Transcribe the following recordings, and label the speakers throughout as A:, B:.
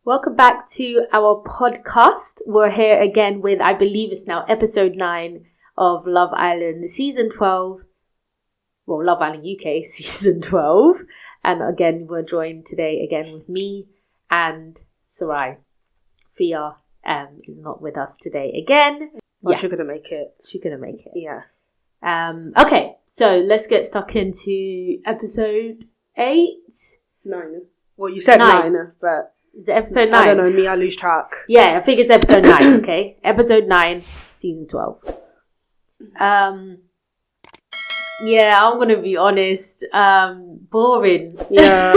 A: Welcome back to our podcast. We're here again with, I believe it's now episode 9 of Love Island season 12. Well, Love Island UK season 12. And again, we're joined today again with me and Sarai. Fia is not with us today again.
B: Well, she couldn't make it.
A: She couldn't make it.
B: Yeah.
A: Okay, so let's get stuck into episode 8.
B: 9. Well, you said 9, but...
A: Is it episode 9?
B: I don't know, me, I lose track.
A: Yeah, I think it's episode 9, okay? Episode 9, season 12. Yeah, I'm gonna be honest. Boring.
B: Yeah.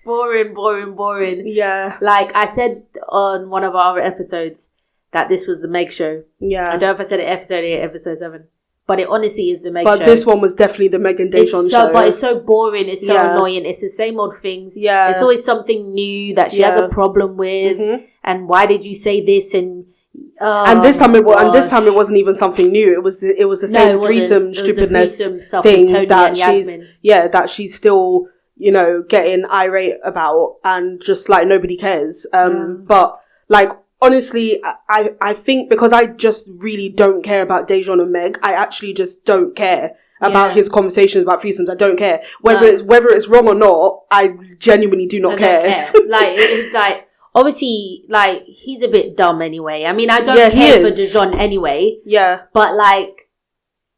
A: boring.
B: Yeah.
A: Like I said on one of our episodes that this was the Meg show.
B: Yeah.
A: I don't know if I said it episode 8, episode 7. But it honestly is the Meg show.
B: But this one was definitely the Meg and Dejan show.
A: But it's so boring. It's so annoying. It's the same old things.
B: Yeah.
A: It's always something new that she has a problem with. Mm-hmm. And why did you say this? And
B: this time it wasn't even something new. It was the same threesome stupidness thing that she's still getting irate about, and just like nobody cares. But like. Honestly, I think because I just really don't care about Dejan and Meg, I actually just don't care about his conversations about threesomes. I don't care. Whether it's wrong or not, I genuinely do not care.
A: Like, it's like, obviously, like, he's a bit dumb anyway. I mean, I don't care for Dejan anyway.
B: Yeah.
A: But, like,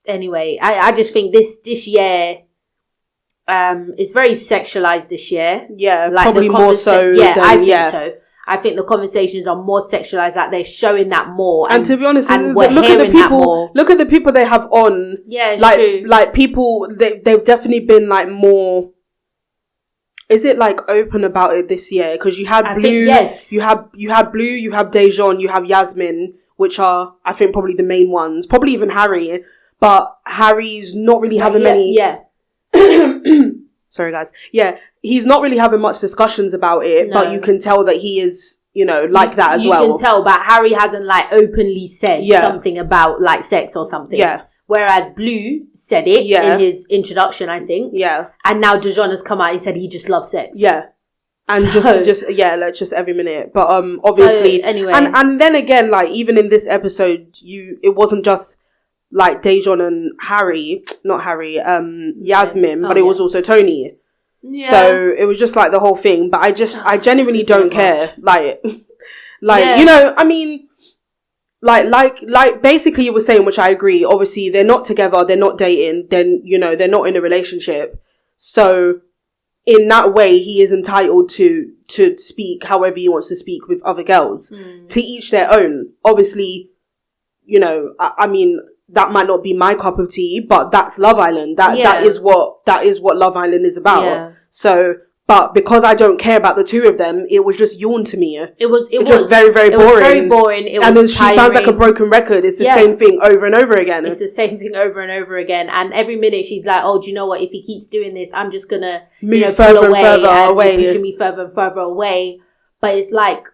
A: anyway, I just think this year, it's very sexualized this year.
B: Yeah,
A: like
B: probably more so.
A: Yeah, I think so. I think the conversations are more sexualized, that they're showing that more.
B: And to be honest,
A: look at
B: the people they have on.
A: Yeah, it's
B: like,
A: true.
B: Like people, they've definitely been like more. Is it like open about it this year? Because you had Blue, you had Blue, you have Dejan, you have Yasmin, which are I think probably the main ones. Probably even Harry, but Harry's not really having many.
A: Yeah.
B: Sorry, guys. Yeah, he's not really having much discussions about it, but you can tell that he is, like that as well.
A: You can tell, but Harry hasn't, like, openly said something about, like, sex or something.
B: Yeah.
A: Whereas Blue said it in his introduction, I think.
B: Yeah.
A: And now Dejan has come out and said he just loves sex.
B: Yeah. And just every minute. But, obviously.
A: So, anyway.
B: And then again, like, even in this episode, it wasn't just, like, Dejan and Yasmin, but it was also Tony. Yeah. So it was just like the whole thing, but I genuinely don't care. Like, I mean, like basically you were saying, which I agree. Obviously they're not together, they're not dating, then, they're not in a relationship. So in that way, he is entitled to speak however he wants to speak with other girls. To each their own. Obviously, I mean, that might not be my cup of tea, but that's Love Island. That is what Love Island is about. Yeah. So, but because I don't care about the two of them, it was just yawn to me.
A: It was
B: very, very boring.
A: It was very boring.
B: And then she sounds like a broken record. It's the same thing over and over again.
A: It's the same thing over and over again. And every minute she's like, "Oh, do you know what? If he keeps doing this, I'm just gonna
B: move further and further away,
A: pushing me further and further away." But it's like,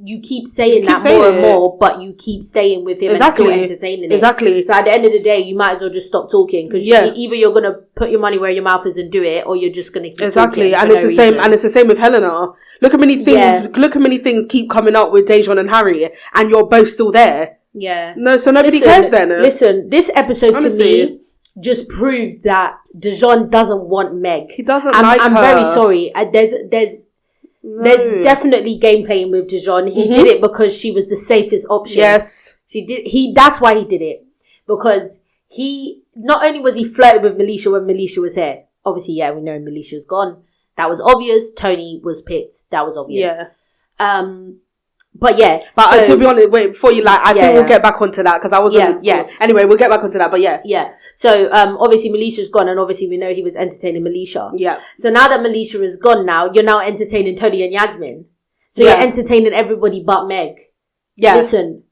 A: you keep saying that more and more, but you keep staying with him and still entertaining it.
B: Exactly.
A: So at the end of the day, you might as well just stop talking, because either you're gonna put your money where your mouth is and do it, or you're just gonna keep talking.
B: And it's the same. And it's the same with Helena. Look how many things. Yeah. Look how many things keep coming up with Dejan and Harry, and you're both still there.
A: Yeah.
B: No, so nobody cares then.
A: Listen, this episode to me just proved that Dejan doesn't want Meg.
B: He doesn't like her.
A: I'm very sorry. There's definitely game playing with Dejan. He did it because she was the safest option.
B: Yes.
A: That's why he did it. Because not only was he flirting with Melisha when Melisha was here. Obviously, we know Melisha's gone. That was obvious. Tony was picked. That was obvious.
B: Yeah.
A: But
B: to be honest, wait, before you I think we'll get back onto that, because I wasn't, Anyway, we'll get back onto that, but
A: Yeah. So, obviously Melisha's gone, and obviously we know he was entertaining Melisha.
B: Yeah.
A: So now that Melisha is gone you're now entertaining Tony and Yasmin. So you're entertaining everybody but Meg. Yeah. Listen,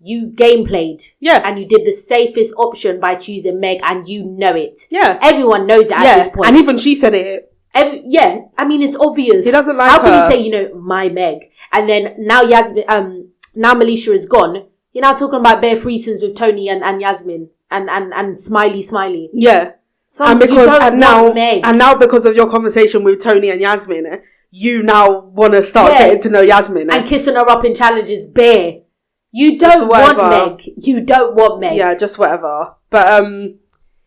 A: you game played. Yeah. And you did the safest option by choosing Meg, and you know it.
B: Yeah.
A: Everyone knows it at this point.
B: And even she said it.
A: I mean, it's obvious.
B: He doesn't like
A: How
B: her.
A: can you say, my Meg? And then now now Melisha is gone. You're now talking about bare threesomes with Tony and Yasmin and Smiley.
B: Yeah. And now because of your conversation with Tony and Yasmin, you now want to start getting to know Yasmin.
A: And kissing her up in challenges bare. You don't want Meg. You don't want Meg.
B: Yeah, just whatever. But,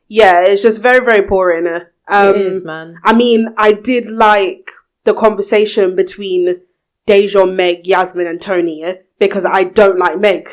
B: yeah, it's just very, very boring.
A: It is, man.
B: I mean, I did like the conversation between Dejan, Meg, Yasmin and Tony, because I don't like Meg.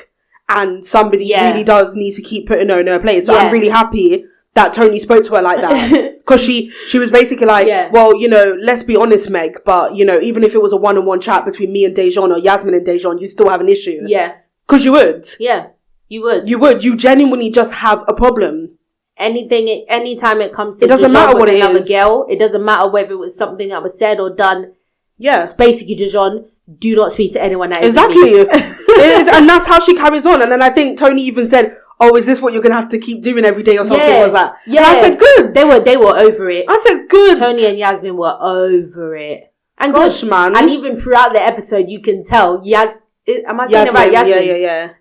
B: And somebody really does need to keep putting her in her place. So I'm really happy that Tony spoke to her like that. Because she was basically like, well, you know, let's be honest, Meg, but, you know, even if it was a one-on-one chat between me and Dejan or Yasmin and Dejan, you'd still have an issue.
A: Yeah.
B: Because you would.
A: Yeah, you would.
B: You would. You genuinely just have a problem.
A: Anytime it comes to
B: it doesn't matter what it is.
A: Girl, it doesn't matter whether it was something that was said or done.
B: Yeah.
A: It's basically Dejan, do not speak to anyone that
B: exactly. And that's how she carries on. And then I think Tony even said, oh, is this what you're going to have to keep doing every day or something? Was that? Yeah. And I said, good.
A: They were over it.
B: I said, good.
A: Tony and Yasmin were over it. And
B: gosh, good. Man.
A: And even throughout the episode, you can tell, am I saying it right? Yasmin?
B: Yeah.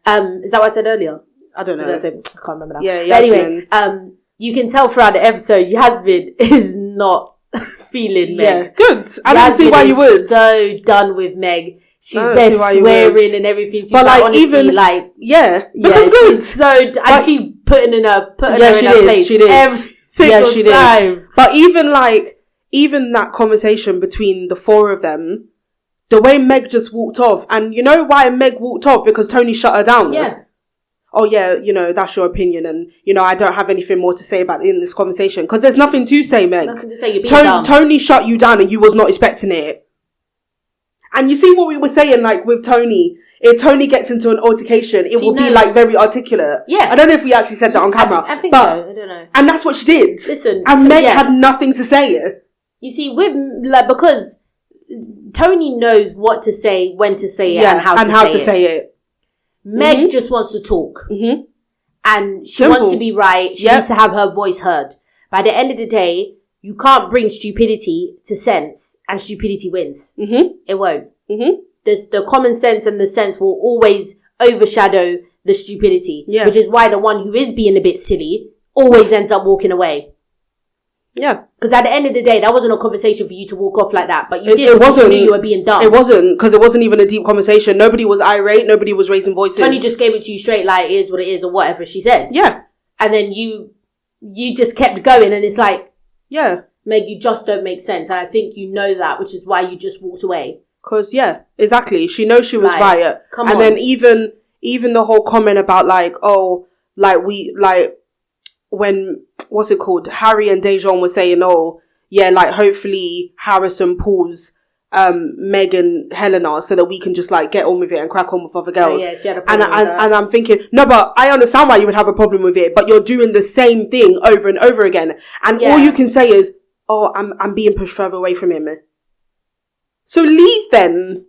A: Is that what I said earlier?
B: I don't know.
A: I can't remember now.
B: Yeah, Yasmin.
A: But anyway, you can tell throughout the episode, Yasmin is not feeling Meg.
B: Yeah, good. I don't see why you would.
A: So done with Meg. She's there swearing and everything. She's
B: but like
A: honestly,
B: even
A: like
B: because good.
A: She's so and she putting her in her place.
B: She did
A: every single time.
B: Did. But even that conversation between the four of them, the way Meg just walked off, and you know why Meg walked off? Because Tony shut her down.
A: Yeah.
B: Oh yeah, you know, that's your opinion, and you know I don't have anything more to say about it in this conversation because there's nothing to say, Meg.
A: Nothing to say. You're being dumb.
B: Tony shut you down, and you was not expecting it. And you see what we were saying, like with Tony. If Tony gets into an altercation, it will be like very articulate. Yeah, I don't know if we actually said that on camera.
A: I think so. I don't know.
B: And that's what she did.
A: Listen,
B: and Meg had nothing to say.
A: You see, because Tony knows what to say, when to say it, and how to say it. Meg just wants to talk. Mm-hmm. And she wants to be right. She needs to have her voice heard. By the end of the day, you can't bring stupidity to sense, and stupidity wins. Mm-hmm. It won't. Mm-hmm. The common sense and the sense will always overshadow the stupidity. Yeah. Which is why the one who is being a bit silly always ends up walking away. Yeah. Because at the end of the day, that wasn't a conversation for you to walk off like that. But you did. It wasn't. You knew you were being dumb.
B: It wasn't. Because it wasn't even a deep conversation. Nobody was irate. Nobody was raising voices.
A: Tony just gave it to you straight like, it is what it is or whatever she said. Yeah. And then you just kept going and it's like, yeah, Meg, you just don't make sense. And I think you know that, which is why you just walked away.
B: Because, yeah, exactly. She knows she was right. Come on. And then even the whole comment about like, oh, like when, what's it called? Harry and Dejan were saying, oh, yeah, like hopefully Harrison pulls Meg and Helena so that we can just like get on with it and crack on with other girls.
A: Yeah, she had a problem with that.
B: And I'm thinking, no, but I understand why you would have a problem with it, but you're doing the same thing over and over again. And all you can say is, oh, I'm being pushed further away from him. So leave then.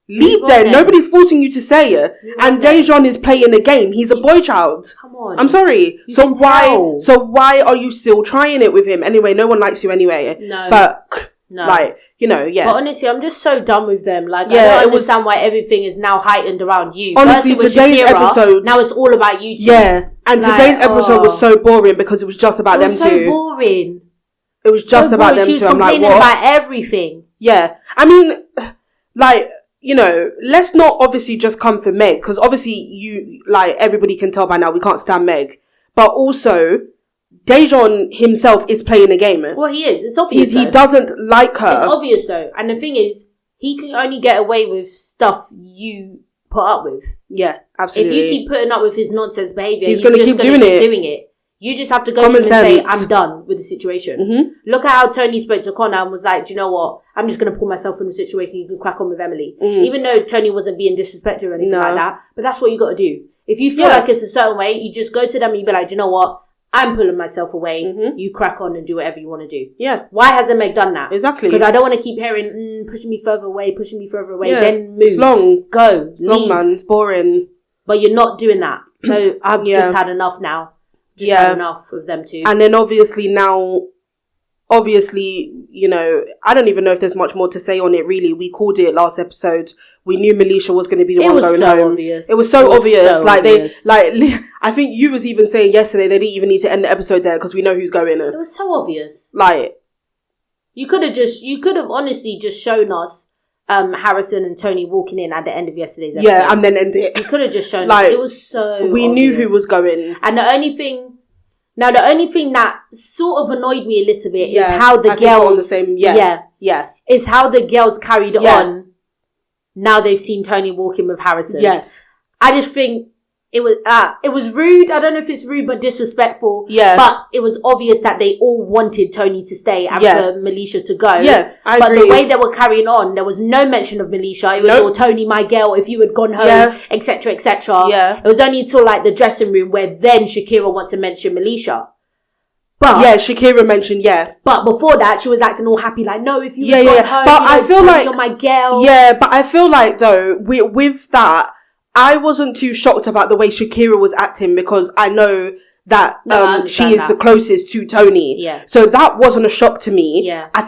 B: Leave then. Nobody's forcing you to say it. And Dejan is playing a game. He's a boy child.
A: Come on.
B: I'm sorry. So why are you still trying it with him? Anyway, no one likes you anyway. No. But, like, you know, yeah.
A: But honestly, I'm just so done with them. Like, I don't understand why everything is now heightened around you.
B: Honestly, today's episode...
A: Now it's all about you two.
B: Yeah. And today's episode was so boring because it was just about them two.
A: It was so boring.
B: It was just about them two.
A: She was complaining about everything.
B: Yeah. I mean, like... You know, let's not obviously just come for Meg, because obviously everybody can tell by now we can't stand Meg. But also, Dejan himself is playing a game.
A: Well, he is. It's obvious.
B: He doesn't like her.
A: It's obvious though. And the thing is, he can only get away with stuff you put up with.
B: Yeah, absolutely.
A: If you keep putting up with his nonsense behaviour,
B: he's going to keep doing it.
A: You just have to go to him and say, I'm done with the situation. Mm-hmm. Look at how Tony spoke to Connor and was like, do you know what? I'm just going to pull myself from the situation. You can crack on with Emily. Mm. Even though Tony wasn't being disrespectful or anything like that. But that's what you got to do. If you feel like it's a certain way, you just go to them and you be like, do you know what? I'm pulling myself away. Mm-hmm. You crack on and do whatever you want to do. Yeah. Why hasn't Meg done that?
B: Exactly.
A: Because I don't want to keep hearing, pushing me further away.
B: Yeah.
A: Then move.
B: It's long.
A: Go.
B: It's long, man. It's boring.
A: But you're not doing that. So I've just had enough now. Had enough of them too.
B: And then obviously, you know, I don't even know if there's much more to say on it really. We called it last episode. We knew Melisha was going to be the one going home.
A: Obvious.
B: It was so obvious. I think you was even saying yesterday they didn't even need to end the episode there because we know who's going.
A: It was so obvious.
B: Like,
A: You could have honestly just shown us Harrison and Tony walking in at the end of yesterday's episode.
B: Yeah, and then end it.
A: You could have just shown us. It was so
B: we
A: obvious.
B: knew who was going.
A: And the only thing that sort of annoyed me a little bit is how the girls...
B: the same,
A: is how the girls carried on now they've seen Tony walking with Harrison.
B: Yes.
A: I just think it was rude. I don't know if it's rude but disrespectful.
B: Yeah.
A: But it was obvious that they all wanted Tony to stay and for Melisha to go.
B: Yeah, I agree.
A: But the way they were carrying on, there was no mention of Melisha. It was all Tony, my girl, if you had gone home, etc., etc.
B: Yeah.
A: It was only until like the dressing room where then Shakira wants to mention Melisha. But
B: Shakira mentioned,
A: But before that, she was acting all happy, like, no, if you had gone home,
B: but I feel
A: Tony,
B: like
A: you're my girl.
B: Yeah, but I feel like though with that, I wasn't too shocked about the way Shakira was acting because I know that she is the closest to Tony.
A: Yeah.
B: So that wasn't a shock to me.
A: Yeah.
B: I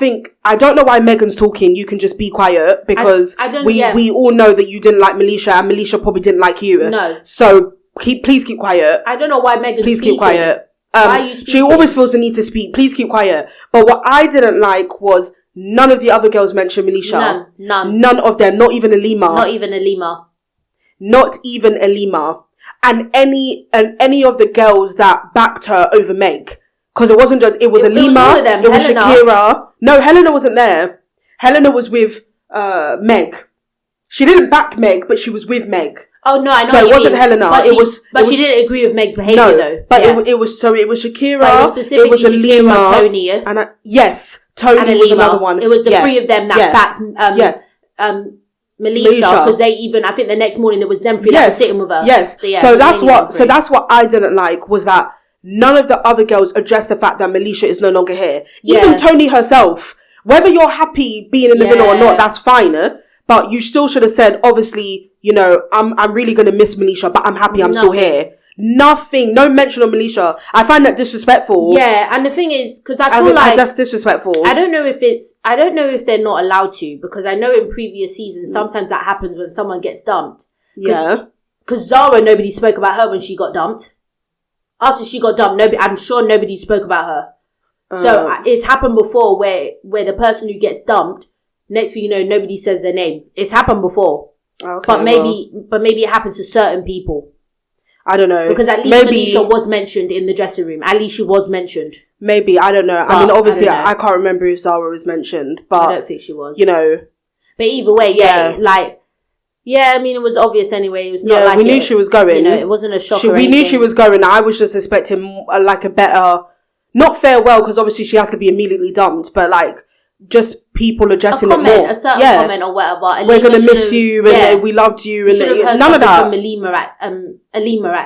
B: don't know why Megan's talking. You can just be quiet because we all know that you didn't like Melisha and Melisha probably didn't like you.
A: No.
B: So please keep quiet.
A: I don't know why Megan's
B: Please
A: speaking.
B: keep quiet.
A: Why are you speaking?
B: She always feels the need to speak. Please keep quiet. But what I didn't like was none of the other girls mentioned Melisha. None of them. Not even Alima. Not even Alima. And any of the girls that backed her over Meg. Because it wasn't just, it was Alima. It was Shakira. No, Helena wasn't there. Helena was with Meg. She didn't back Meg, but she was with Meg.
A: Oh no, I know.
B: So it wasn't Helena.
A: But she didn't agree with Meg's behaviour though.
B: But it was Shakira.
A: But it was specifically
B: Alima,
A: Shakira, Tony,
B: and Tony was another one.
A: It was the three of them that backed Melisha because they even, I think the next morning it was them three that were sitting with her.
B: Yes. So that's what I didn't like was that none of the other girls addressed the fact that Melisha is no longer here. Even Tony herself, whether you're happy being in the villa or not, that's fine. But you still should have said, obviously, you know, I'm really going to miss Melisha, but I'm happy I'm still here. Nothing, no mention of Melisha. I find that disrespectful.
A: Yeah, and the thing is, because I feel like
B: that's disrespectful.
A: I don't know if they're not allowed to, because I know in previous seasons sometimes that happens when someone gets dumped.
B: Yeah.
A: Because Zara, nobody spoke about her when she got dumped. After she got dumped, I'm sure nobody spoke about her. So it's happened before where the person who gets dumped, next thing you know, nobody says their name. It's happened before. Okay, but maybe it happens to certain people.
B: I don't know.
A: Because at least Melisha was mentioned in the dressing room. At least she was mentioned.
B: Maybe, I don't know. But, I mean, obviously, I can't remember if Zara was mentioned, but
A: I don't think she was.
B: You know.
A: But either way, I mean, it was obvious anyway. It was not like
B: we knew she was going.
A: You know, it wasn't a shock
B: we knew she was going. I was just expecting like a better, not farewell, because obviously she has to be immediately dumped, but like, just people addressing it more.
A: A certain comment or whatever.
B: We're going to miss you and we loved you. And none of that.
A: From Alima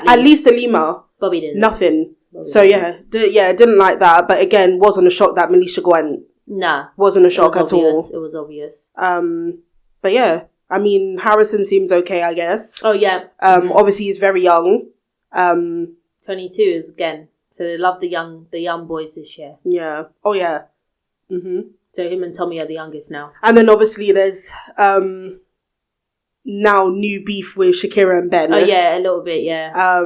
B: at least Alima.
A: Bobby didn't.
B: Nothing. Didn't like that. But again, wasn't a shock that Melisha went.
A: Nah.
B: Wasn't a shock at all.
A: It was obvious.
B: But yeah, I mean, Harrison seems okay, I guess.
A: Oh yeah.
B: Obviously he's very young.
A: 22 is again. So they love the young boys this year.
B: Yeah. Oh yeah. Mhm.
A: So him and Tommy are the youngest now.
B: And then obviously there's now new beef with Shakira and Ben.
A: Oh yeah, a little bit, yeah.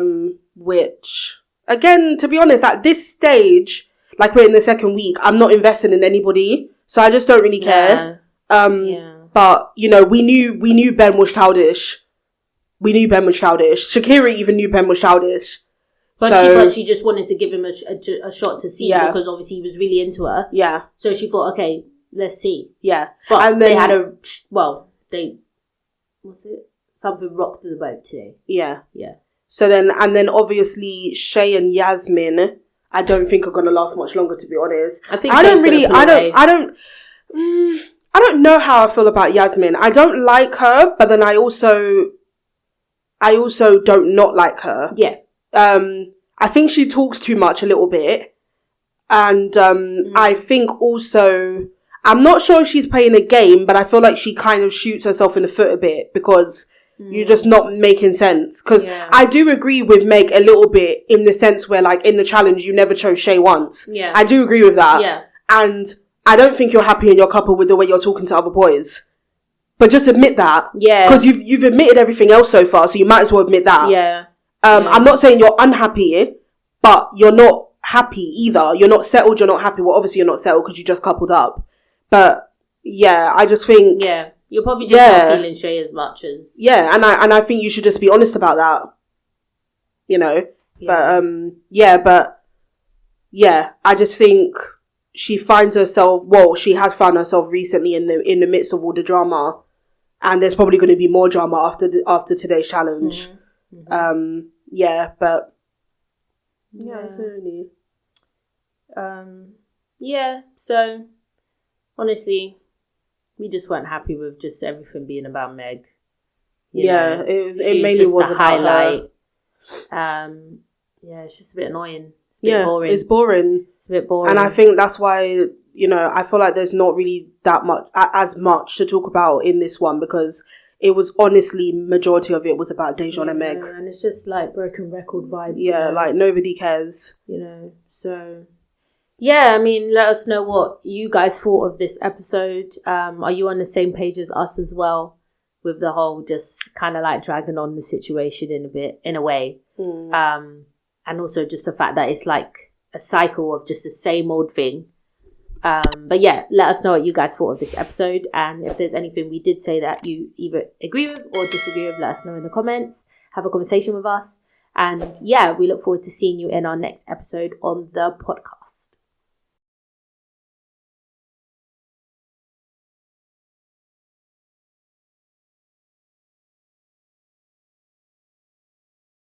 B: Which, again, to be honest, at this stage, like we're in the second week, I'm not invested in anybody. So I just don't really care. But, you know, we knew Ben was childish. Shakira even knew Ben was childish.
A: But she just wanted to give him a shot to see because obviously he was really into her.
B: Yeah.
A: So she thought, okay, let's see.
B: Yeah.
A: But and then, something rocked the boat today.
B: Yeah.
A: Yeah.
B: So then obviously Shay and Yasmin, I don't think are going to last much longer, to be honest.
A: I
B: don't know how I feel about Yasmin. I don't like her, but then I also don't not like her.
A: Yeah.
B: I think she talks too much a little bit. And, I think also, I'm not sure if she's playing a game, but I feel like she kind of shoots herself in the foot a bit because you're just not making sense. Because I do agree with Meg a little bit in the sense where, like, in the challenge, you never chose Shay once.
A: Yeah.
B: I do agree with that.
A: Yeah.
B: And I don't think you're happy in your couple with the way you're talking to other boys. But just admit that.
A: Yeah.
B: Because you've admitted everything else so far, so you might as well admit that.
A: Yeah.
B: I'm not saying you're unhappy, but you're not happy either. You're not settled, you're not happy. Well, obviously you're not settled because you just coupled up. But yeah, I just think
A: you're probably just not feeling Shay as much as
B: and I think you should just be honest about that. You know, but I just think she finds herself. Well, she has found herself recently in the midst of all the drama, and there's probably going to be more drama after today's challenge. Mm-hmm.
A: So honestly, we just weren't happy with just everything being about Meg.
B: It mainly was a highlight.
A: It's just a bit annoying. It's a bit boring.
B: It's boring.
A: It's a bit boring.
B: And I think that's why, I feel like there's not really that much, as much to talk about in this one, because it was honestly, majority of it was about Dejan and Meg.
A: And it's just like broken record vibes.
B: Yeah, like nobody cares.
A: So... yeah, I mean, let us know what you guys thought of this episode. Are you on the same page as us as well with the whole just kind of like dragging on the situation in a way? And also just the fact that it's like a cycle of just the same old thing. But yeah, let us know what you guys thought of this episode. And if there's anything we did say that you either agree with or disagree with, let us know in the comments. Have a conversation with us. And yeah, we look forward to seeing you in our next episode on the podcast.